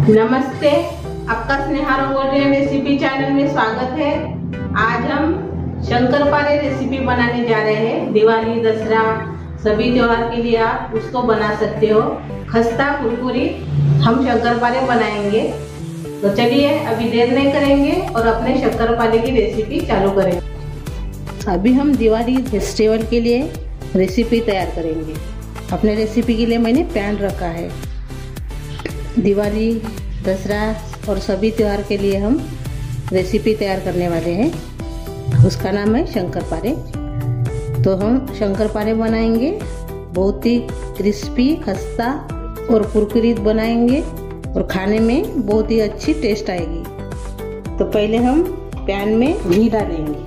नमस्ते, आपका Sneha rangoli recipe channel में स्वागत है। आज हम शंकरपारे रेसिपी बनाने जा रहे हैं। दिवाली, दसरा सभी त्योहार के लिए आप उसको बना सकते हो। खस्ता कुरकुरी हम शंकरपारे बनाएंगे। तो चलिए अभी देर नहीं करेंगे और अपने शंकरपारे की रेसिपी चालू करेंगे। अभी हम दिवाली फेस्टिवल के लिए रेसिपी तैयार करेंगे। अपने रेसिपी के लिए मैंने पैन रखा है। दिवाली, दसरा और सभी त्योहार के लिए हम रेसिपी तैयार करने वाले हैं। उसका नाम है शंकरपारे। तो हम शंकरपारे बनाएंगे। बहुत ही क्रिस्पी, खस्ता और कुरकुरीत बनाएंगे और खाने में बहुत ही अच्छी टेस्ट आएगी। तो पहले हम पैन में घी डालेंगे।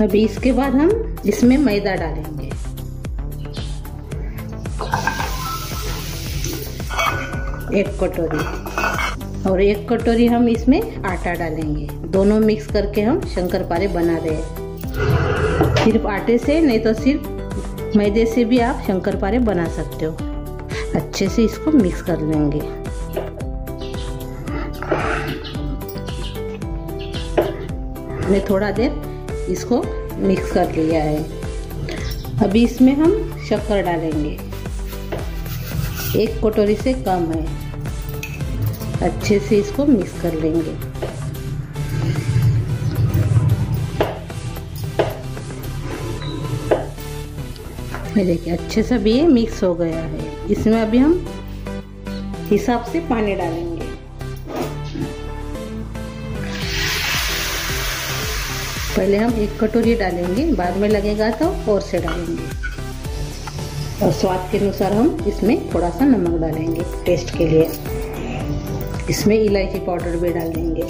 अभी इसके बाद हम इसमें मैदा डालेंगे। एक कटोरी और एक कटोरी हम इसमें आटा डालेंगे। दोनों मिक्स करके हम शंकरपारे बना रहे हैं। सिर्फ आटे से नहीं तो सिर्फ मैदे से भी आप शंकरपारे बना सकते हो। अच्छे से इसको मिक्स कर लेंगे। हमने थोड़ा देर इसको मिक्स कर लिया है। अभी इसमें हम शक्कर डालेंगे। एक कटोरी से कम है। अच्छे से इसको मिक्स कर लेंगे। ये देखिए अच्छे से भी ये मिक्स हो गया है। इसमें अभी हम हिसाब से पानी डालेंगे। पहले हम एक कटोरी डालेंगे, बाद में लगेगा तो और से डालेंगे। और स्वाद के अनुसार हम इसमें थोड़ा सा नमक डालेंगे टेस्ट के लिए। इसमें इलायची पाउडर भी डाल देंगे।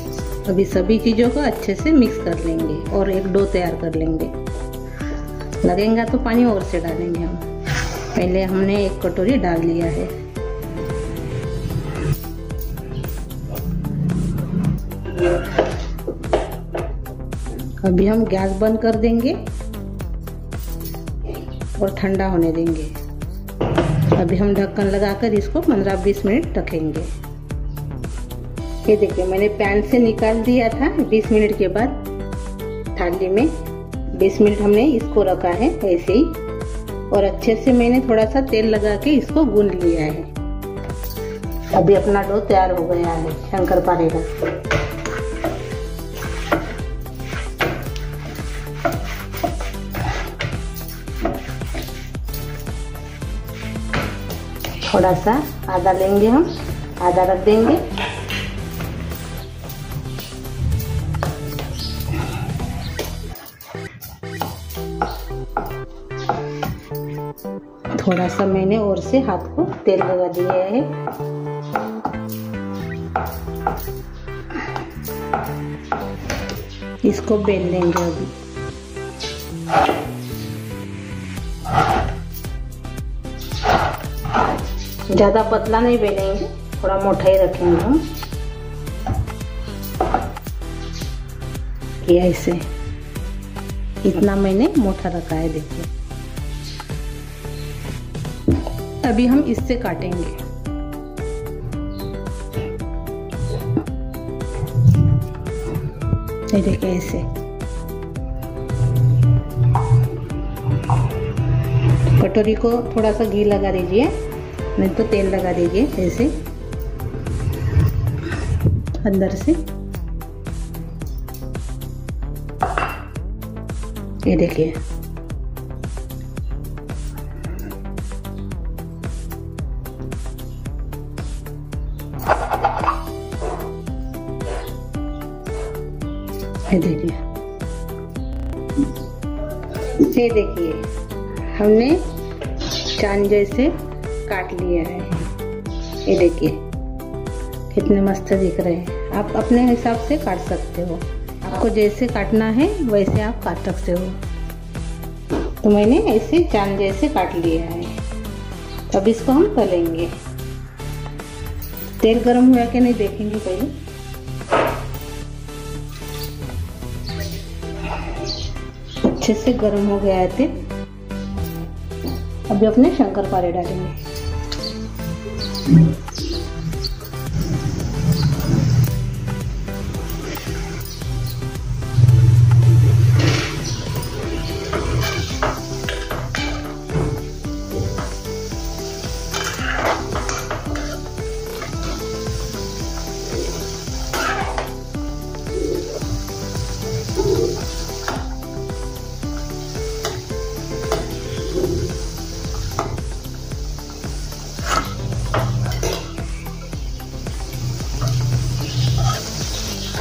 अभी सभी चीज़ों को अच्छे से मिक्स कर लेंगे और एक डो तैयार कर लेंगे। लगेगा तो पानी और से डालेंगे हम। पहले हमने एक कटोरी डाल लिया है। अभी हम गैस बंद कर देंगे और ठंडा होने देंगे। अभी हम ढक्कन लगाकर इसको 15-20 मिनट रखेंगे। ये देखिए मैंने पैन से निकाल दिया था। 20 मिनट के बाद थाली में 20 मिनट हमने इसको रखा है ऐसे ही। और अच्छे से मैंने थोड़ा सा तेल लगा के इसको गूंद लिया है। अभी अपना डो तैयार हो गया है शंकरपारे का। थोड़ा सा आधा लेंगे हम, आधा रख देंगे। थोड़ा सा मैंने और से हाथ को तेल लगा दिया है। इसको बेल लेंगे। अभी ज्यादा पतला नहीं बेलेंगे, थोड़ा मोटा ही रखेंगे हम। ये ऐसे इतना मैंने मोटा रखा है। देखिए अभी हम इससे काटेंगे। ये देखिए ऐसे। कटोरी को थोड़ा सा घी लगा दीजिए, नहीं तो तेल लगा दीजिए ऐसे अंदर से। ये देखिए ये देखिए हमने चांद जैसे काट लिया है। ये देखिए कितने मस्त दिख रहे हैं। आप अपने हिसाब से काट सकते हो। आपको जैसे काटना है वैसे आप काट सकते हो। तो मैंने ऐसे चांद जैसे काट लिया है। अब इसको हम तलेंगे। तेल गरम हुआ कि नहीं देखेंगे पहले। अच्छे से गर्म हो गया है तेल। अभी अपने शंकरपारे डालेंगे।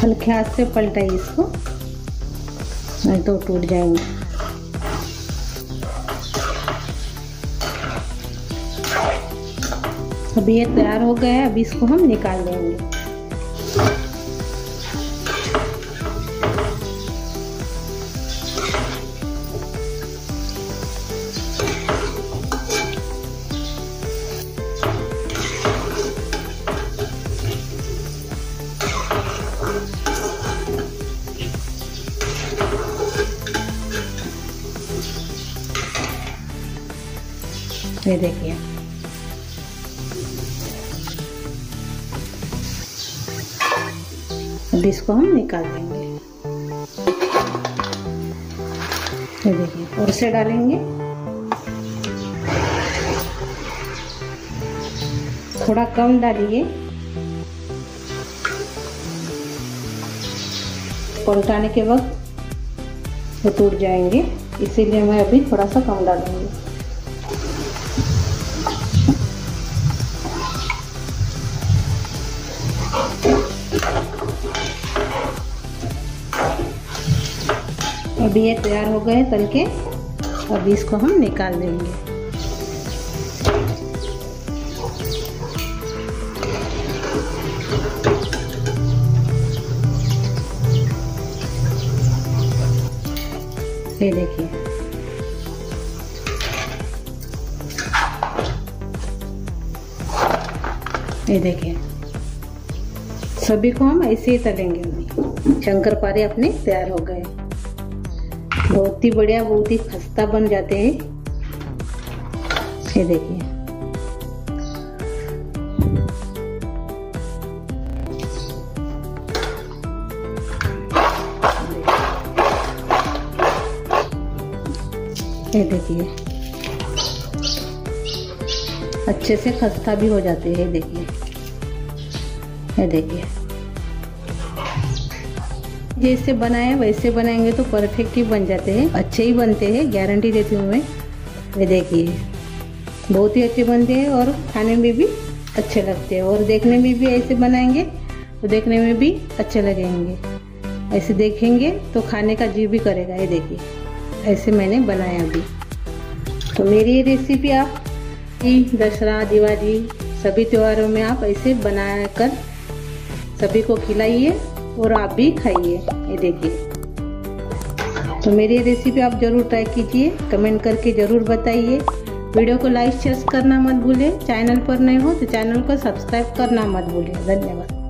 हल्के हाथ से पलटाइए इसको, नहीं तो टूट जाएंगे। अभी ये तैयार हो गया है, अभी इसको हम निकाल देंगे। ये देखिए, अब इसको हम निकाल देंगे। ये देखिए, और से डालेंगे, थोड़ा कम डालिए, पलटाने के वक्त वो टूट जाएंगे, इसीलिए मैं अभी थोड़ा सा कम डालूंगी। अभी ये तैयार हो गए तल के, अभी इसको हम निकाल देंगे। ये देखिए, ये देखिए, सभी को हम ऐसे ही तलेंगे। अभी शंकरपारे अपने तैयार हो गए, बहुत ही बढ़िया, बहुत ही खस्ता बन जाते हैं। ये देखिए, ये देखिए, अच्छे से खस्ता भी हो जाते हैं। देखिए, ये देखिए, जैसे बनाए वैसे बनाएंगे तो परफेक्ट ही बन जाते हैं, अच्छे ही बनते हैं, गारंटी देती हूँ मैं। ये देखिए, बहुत ही अच्छे बनते हैं और खाने में भी अच्छे लगते हैं, और देखने में भी ऐसे बनाएंगे तो देखने में भी अच्छे लगेंगे। ऐसे देखेंगे तो खाने का जी भी करेगा। ये देखिए, ऐसे मैंने बनाया अभी। तो मेरी ये रेसिपी आप दशहरा, दिवाली, सभी त्योहारों में आप ऐसे बना कर सभी को खिलाइए और आप भी खाइए। ये देखिए, तो मेरी रेसिपी आप जरूर ट्राई कीजिए, कमेंट करके जरूर बताइए। वीडियो को लाइक शेयर करना मत भूलिए, चैनल पर नए हो तो चैनल को सब्सक्राइब करना मत भूलिए। धन्यवाद।